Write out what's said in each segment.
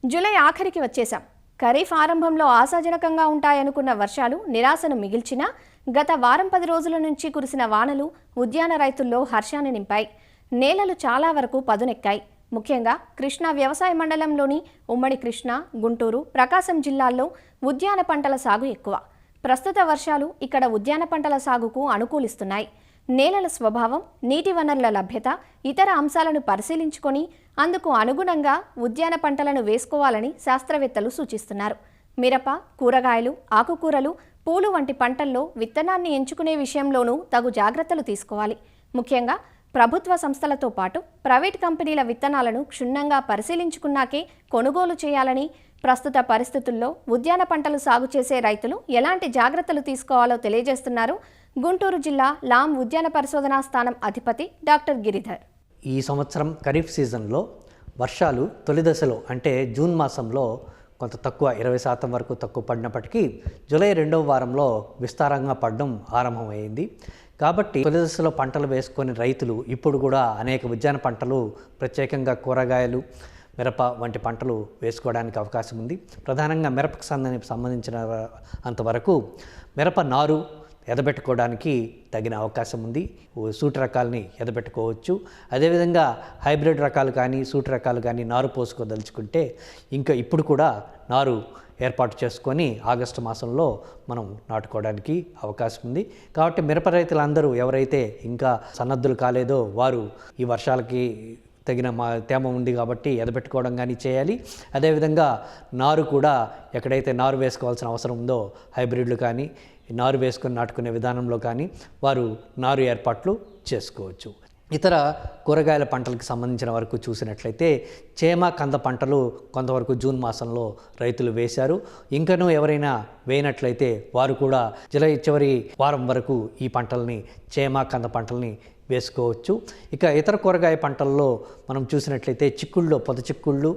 July ఆఖరికి వచ్చేశాం. ఖరీఫ్ ఆరంభంలో ఆశాజనకంగా ఉంటాయనుకున్న వర్షాలు నిరాశను మిగిల్చినా గత వారం 10 రోజుల నుంచి కురిసిన వానలు ఉద్యాన రైతుల్లో హర్షాన్ని నింపాయి. నేలలు చాలా వరకు పదునెక్కాయి. ముఖ్యంగా కృష్ణా వ్యవసాయ మండలంలోని ఉమ్మడి కృష్ణా, గుంటూరు, ప్రకాశం జిల్లాల్లో ఉద్యాన పంటల సాగు ఎక్కువ. ప్రస్తుత వర్షాలు ఇక్కడ ఉద్యాన పంటల సాగుకు అనుకూలిస్తున్నాయి. నేలల స్వభావం, నీటి వనరుల లభ్యత, ఇతర అంశాలను పరిశీలించుకొని అందుకు అనుగుణంగా ఉద్యాన పంటలను వేసుకోవాలని శాస్త్రవేత్తలు సూచిస్తున్నారు. మిరప, కూరగాయలు, ఆకుకూరలు, పూలు వంటి పంటల్లో విత్తనాన్ని ఎంచుకునే విషయంలోనూ తగు జాగ్రత్తలు తీసుకోవాలి. ముఖ్యంగా ప్రభుత్వ సంస్థలతో పాటు ప్రైవేట్ కంపెనీల విత్తనాలను క్షుణ్ణంగా పరిశీలించుకున్నాకే కొనుగోలు చేయాలని, ప్రస్తుత పరిస్థితుల్లో ఉద్యాన పంటలు సాగు చేసే రైతులు ఎలాంటి జాగ్రత్తలు తీసుకోవాలో తెలియజేస్తున్నారు గుంటూరు జిల్లా లాం ఉద్యాన పరిశోధనా స్థానం అధిపతి డాక్టర్ గిరిధర్. ఈ సంవత్సరం ఖరీఫ్ సీజన్లో వర్షాలు తొలి దశలో అంటే జూన్ మాసంలో కొంత తక్కువ 20% వరకు తక్కువ పడినప్పటికీ జూలై 2వ వారంలో విస్తారంగా పడడం ఆరంభమైంది. కాబట్టి తొలి దశలో పంటలు వేసుకొని రైతులు ఇప్పుడు కూడా అనేక ఉద్యాన పంటలు, ప్రత్యేకంగా కూరగాయలు, మిరప వంటి పంటలు వేసుకోవడానికి అవకాశం ఉంది. ప్రధానంగా మిరపకు సంబంధించిన అంతవరకు మిరప నారు ఎదబెట్టుకోవడానికి తగిన అవకాశం ఉంది. సూటి రకాలని ఎదబెట్టుకోవచ్చు. అదేవిధంగా హైబ్రిడ్ రకాలు కానీ సూటి రకాలు కానీ నారు పోసుకోదలుచుకుంటే ఇంకా ఇప్పుడు కూడా నారు ఏర్పాటు చేసుకొని ఆగస్టు మాసంలో మనం నాటుకోవడానికి అవకాశం ఉంది. కాబట్టి మిరప రైతులందరూ ఎవరైతే ఇంకా సన్నద్ధులు కాలేదో వారు ఈ వర్షాలకి తగిన తేమ ఉంది కాబట్టి ఎదబెట్టుకోవడం కానీ చేయాలి. అదేవిధంగా నారు కూడా ఎక్కడైతే నారు వేసుకోవాల్సిన అవసరం ఉందో హైబ్రిడ్లు కానీ నారు వేసుకొని నాటుకునే విధానంలో కానీ వారు నారు ఏర్పాట్లు చేసుకోవచ్చు. ఇతర కూరగాయల పంటలకు సంబంధించిన వరకు చూసినట్లయితే చేమ, కంద పంటలు కొంతవరకు జూన్ మాసంలో రైతులు వేశారు. ఇంకనూ ఎవరైనా వేయనట్లయితే వారు కూడా జూలై చివరి వారం వరకు ఈ పంటల్ని, చేమ, కంద పంటల్ని వేసుకోవచ్చు. ఇక ఇతర కూరగాయ పంటల్లో మనం చూసినట్లయితే చిక్కుళ్ళు, పొద చిక్కుళ్ళు,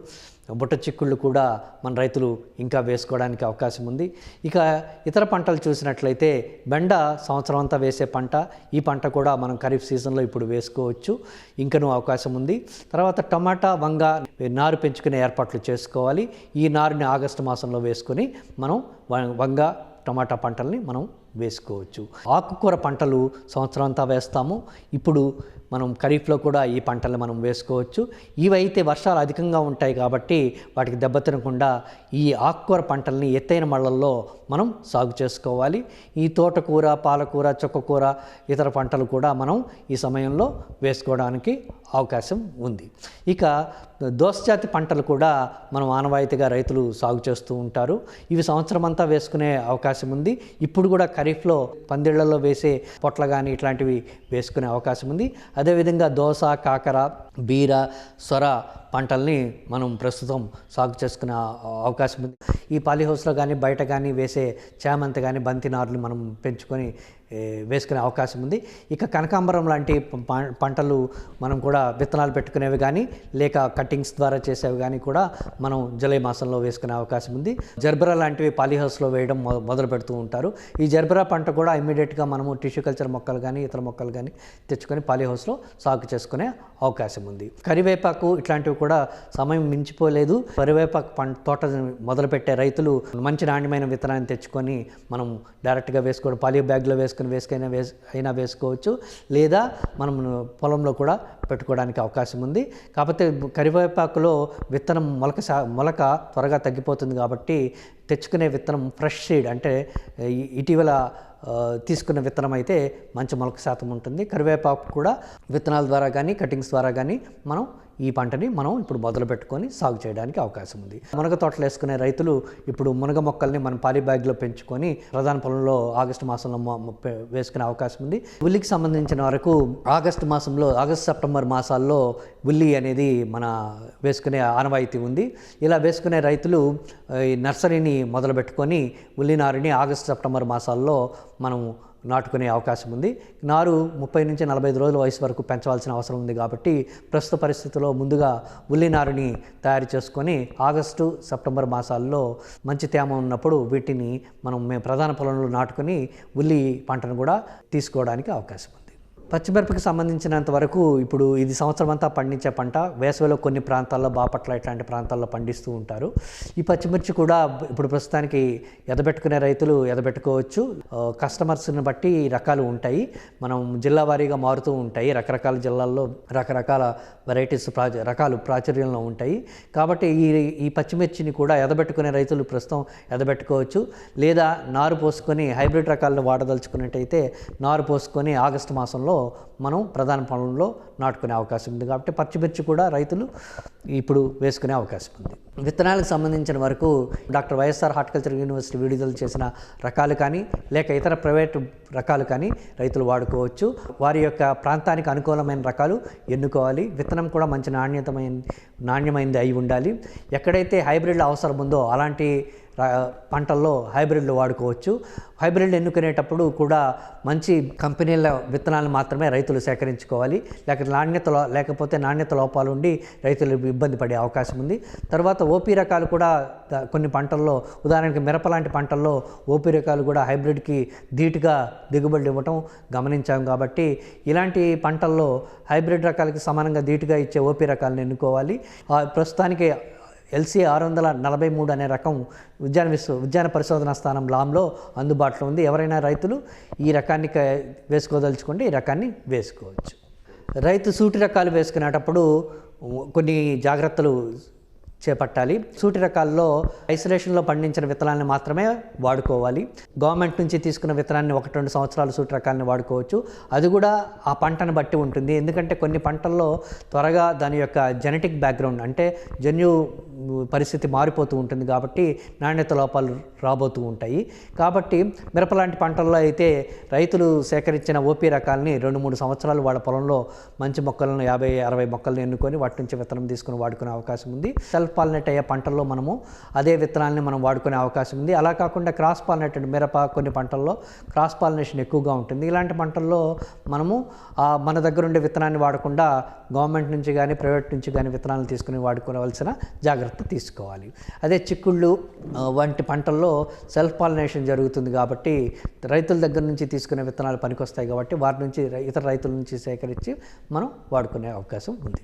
బుట్ట చిక్కుళ్ళు కూడా మన రైతులు ఇంకా వేసుకోవడానికి అవకాశం ఉంది. ఇక ఇతర పంటలు చూసినట్లయితే బెండ సంవత్సరం అంతా వేసే పంట. ఈ పంట కూడా మనం ఖరీఫ్ సీజన్లో ఇప్పుడు వేసుకోవచ్చు, ఇంకనూ అవకాశం ఉంది. తర్వాత టమాటా, వంగ నారు పెంచుకునే ఏర్పాట్లు చేసుకోవాలి. ఈ నారుని ఆగస్టు మాసంలో వేసుకొని మనం వంగ, టమాటా పంటల్ని మనం వేసుకోవచ్చు. ఆకుకూర పంటలు సంవత్సరం అంతా వేస్తాము. ఇప్పుడు మనం ఖరీఫ్లో కూడా ఈ పంటలు మనం వేసుకోవచ్చు. ఇవైతే వర్షాలు అధికంగా ఉంటాయి కాబట్టి వాటికి దెబ్బతినకుండా ఈ ఆకుకూర పంటల్ని ఎత్తైన మళ్ళల్లో మనం సాగు చేసుకోవాలి. ఈ తోటకూర, పాలకూర, చుక్కకూర, ఇతర పంటలు కూడా మనం ఈ సమయంలో వేసుకోవడానికి అవకాశం ఉంది. ఇక దోసజాతి పంటలు కూడా మనం ఆనవాయితీగా రైతులు సాగు చేస్తూ ఉంటారు. ఇవి సంవత్సరం అంతా వేసుకునే అవకాశం ఉంది. ఇప్పుడు కూడా ఖరీఫ్లో పందిళ్లలో వేసే పొట్ల కానీ ఇట్లాంటివి వేసుకునే అవకాశం ఉంది. అదేవిధంగా దోస, కాకర, బీర, సొర పంటల్ని మనం ప్రస్తుతం సాగు చేసుకునే అవకాశం ఉంది. ఈ పాలీహౌస్లో కానీ బయట కానీ వేసే చామంతి కానీ బంతి నారులు మనం పెంచుకొని వేసుకునే అవకాశం ఉంది. ఇక కనకాంబరం లాంటి పంటలు మనం కూడా విత్తనాలు పెట్టుకునేవి కానీ లేక కట్టింగ్స్ ద్వారా చేసేవి కానీ కూడా మనం జూలై మాసంలో వేసుకునే అవకాశం ఉంది. జర్బరా లాంటివి పాలీహౌస్లో వేయడం మొదలు పెడుతూ ఉంటారు. ఈ జర్బరా పంట కూడా ఇమ్మీడియట్గా మనము టిష్యూ కల్చర్ మొక్కలు కానీ ఇతర మొక్కలు కానీ తెచ్చుకొని పాలీహౌస్లో సాగు చేసుకునే అవకాశం ఉంది. కరివేపాకు ఇట్లాంటివి కూడా సమయం మించిపోలేదు. కరివేపాకు తోట మొదలుపెట్టే రైతులు మంచి నాణ్యమైన విత్తనాన్ని తెచ్చుకొని మనం డైరెక్ట్గా వేసుకోవడం, పాలీ బ్యాగ్లో అయినా వేసుకోవచ్చు, లేదా మనం పొలంలో కూడా పెట్టుకోవడానికి అవకాశం ఉంది. కాకపోతే కరివేపాకులో విత్తనం మొలక త్వరగా తగ్గిపోతుంది కాబట్టి తెచ్చుకునే విత్తనం ఫ్రెష్ సీడ్ అంటే ఇటీవల తీసుకున్న విత్తనం అయితే మంచి మొలక శాతం ఉంటుంది. కరివేపాకు కూడా విత్తనాల ద్వారా కానీ కటింగ్స్ ద్వారా కానీ మనం ఈ పంటని మనం ఇప్పుడు మొదలు పెట్టుకొని సాగు చేయడానికి అవకాశం ఉంది. మునగ తోటలు వేసుకునే రైతులు ఇప్పుడు మునగ మొక్కల్ని మనం పాలీ బ్యాగ్లో పెంచుకొని ప్రధాన పొలంలో ఆగస్టు మాసంలో వేసుకునే అవకాశం ఉంది. ఉల్లికి సంబంధించిన వరకు ఆగస్టు, సెప్టెంబర్ మాసాల్లో ఉల్లి అనేది మన వేసుకునే ఆనవాయితీ ఉంది. ఇలా వేసుకునే రైతులు ఈ నర్సరీని మొదలు పెట్టుకొని ఉల్లి నారుని ఆగస్టు, సెప్టెంబర్ మాసాల్లో మనం నాటుకునే అవకాశం ఉంది. నారు 30 నుంచి 45 రోజుల వయసు వరకు పెంచవలసిన అవసరం ఉంది. కాబట్టి ప్రస్తుత పరిస్థితుల్లో ముందుగా ఉల్లి నారుని తయారు చేసుకొని ఆగస్టు, సెప్టెంబర్ మాసాల్లో మంచి తేమ ఉన్నప్పుడు వీటిని మేము ప్రధాన పొలంలో నాటుకొని ఉల్లి పంటను కూడా తీసుకోవడానికి అవకాశం ఉంది. పచ్చిమిరపకి సంబంధించినంత వరకు ఇప్పుడు ఇది సంవత్సరం అంతా పండించే పంట. వేసవిలో కొన్ని ప్రాంతాల్లో బాపట్ల ఇట్లాంటి ప్రాంతాల్లో పండిస్తూ ఉంటారు. ఈ పచ్చిమిర్చి కూడా ఇప్పుడు ప్రస్తుతానికి ఎదబెట్టుకునే రైతులు ఎదబెట్టుకోవచ్చు. కస్టమర్స్ని బట్టి రకాలు ఉంటాయి, మనం జిల్లా వారీగా మారుతూ ఉంటాయి. రకరకాల జిల్లాల్లో రకరకాల వెరైటీస్ రకాలు ప్రాచుర్యంలో ఉంటాయి. కాబట్టి ఈ పచ్చిమిర్చిని కూడా ఎదబెట్టుకునే రైతులు ప్రస్తుతం ఎదబెట్టుకోవచ్చు. లేదా నారు పోసుకొని హైబ్రిడ్ రకాలను వాడదలుచుకున్నట్టయితే నారు పోసుకొని ఆగస్టు మాసంలో మనం ప్రధాన పొలంలో నాటుకునే అవకాశం ఉంది. కాబట్టి పచ్చిమిర్చి కూడా రైతులు ఇప్పుడు వేసుకునే అవకాశం ఉంది. విత్తనాలకు సంబంధించిన వరకు డాక్టర్ వైఎస్ఆర్ హార్టికల్చర్ యూనివర్సిటీ విడుదల చేసిన రకాలు కానీ లేక ఇతర ప్రైవేటు రకాలు కానీ రైతులు వాడుకోవచ్చు. వారి యొక్క ప్రాంతానికి అనుకూలమైన రకాలు ఎన్నుకోవాలి. విత్తనం కూడా మంచి నాణ్యమైనది అయి ఉండాలి. ఎక్కడైతే హైబ్రిడ్ల అవసరం ఉందో అలాంటి పంటల్లో హైబ్రిడ్లు వాడుకోవచ్చు. హైబ్రిడ్లు ఎన్నుకునేటప్పుడు కూడా మంచి కంపెనీల విత్తనాలు మాత్రమే రైతులు సేకరించుకోవాలి. లేకపోతే నాణ్యత లోపాలు ఉండి రైతులు ఇబ్బంది పడే అవకాశం ఉంది. తర్వాత ఓపీ రకాలు కూడా కొన్ని పంటల్లో, ఉదాహరణకి మిరప లాంటి పంటల్లో ఓపీ రకాలు కూడా హైబ్రిడ్కి ధీటుగా దిగుబడులు ఇవ్వటం గమనించాం. కాబట్టి ఇలాంటి పంటల్లో హైబ్రిడ్ రకాలకి సమానంగా ధీటుగా ఇచ్చే ఓపీ రకాలను ఎన్నుకోవాలి. ప్రస్తుతానికి LC 643 అనే రకం విజ్ఞాన పరిశోధనా స్థానం లాంలో అందుబాటులో ఉంది. ఎవరైనా రైతులు ఈ రకాన్ని వేసుకోదలుచుకుంటే ఈ రకాన్ని వేసుకోవచ్చు. రైతు సూటి రకాలు వేసుకునేటప్పుడు కొన్ని జాగ్రత్తలు చేపట్టాలి. సూటి రకాల్లో ఐసోలేషన్లో పండించిన విత్తనాలను మాత్రమే వాడుకోవాలి. గవర్నమెంట్ నుంచి తీసుకున్న విత్తనాన్ని 1-2 సంవత్సరాలు సూటి రకాలని వాడుకోవచ్చు. అది కూడా ఆ పంటను బట్టి ఉంటుంది. ఎందుకంటే కొన్ని పంటల్లో త్వరగా దాని యొక్క జెనెటిక్ బ్యాక్గ్రౌండ్ అంటే జన్యు పరిస్థితి మారిపోతూ ఉంటుంది. కాబట్టి నాణ్యత లోపాలు రాబోతూ ఉంటాయి. కాబట్టి మిరప లాంటి పంటల్లో అయితే రైతులు సేకరించిన ఓపీ రకాలని 2-3 సంవత్సరాలు వాళ్ళ పొలంలో మంచి మొక్కలను 50-60 మొక్కలను ఎన్నుకొని వాటి నుంచి విత్తనం తీసుకుని వాడుకునే అవకాశం ఉంది. సెల్ఫ్ పాలినేట్ అయ్యే పంటల్లో మనము అదే విత్తనాలని మనం వాడుకునే అవకాశం ఉంది. అలా కాకుండా క్రాస్ పాలినేటెడ్ మిరప కొన్ని పంటల్లో క్రాస్ పాలినేషన్ ఎక్కువగా ఉంటుంది. ఇలాంటి పంటల్లో మనము మన దగ్గర ఉండే విత్తనాన్ని వాడకుండా గవర్నమెంట్ నుంచి కానీ ప్రైవేట్ నుంచి కానీ విత్తనాలు తీసుకుని వాడుకోవాల్సిన జాగ్రత్త తీసుకోవాలి. అదే చిక్కుళ్ళు వంటి పంటల్లో సెల్ఫ్ పాలినేషన్ జరుగుతుంది. కాబట్టి రైతుల దగ్గర నుంచి తీసుకునే విత్తనాలు పనికొస్తాయి. కాబట్టి వాటి నుంచి ఇతర రైతుల నుంచి సేకరించి మనం వాడుకునే అవకాశం ఉంది.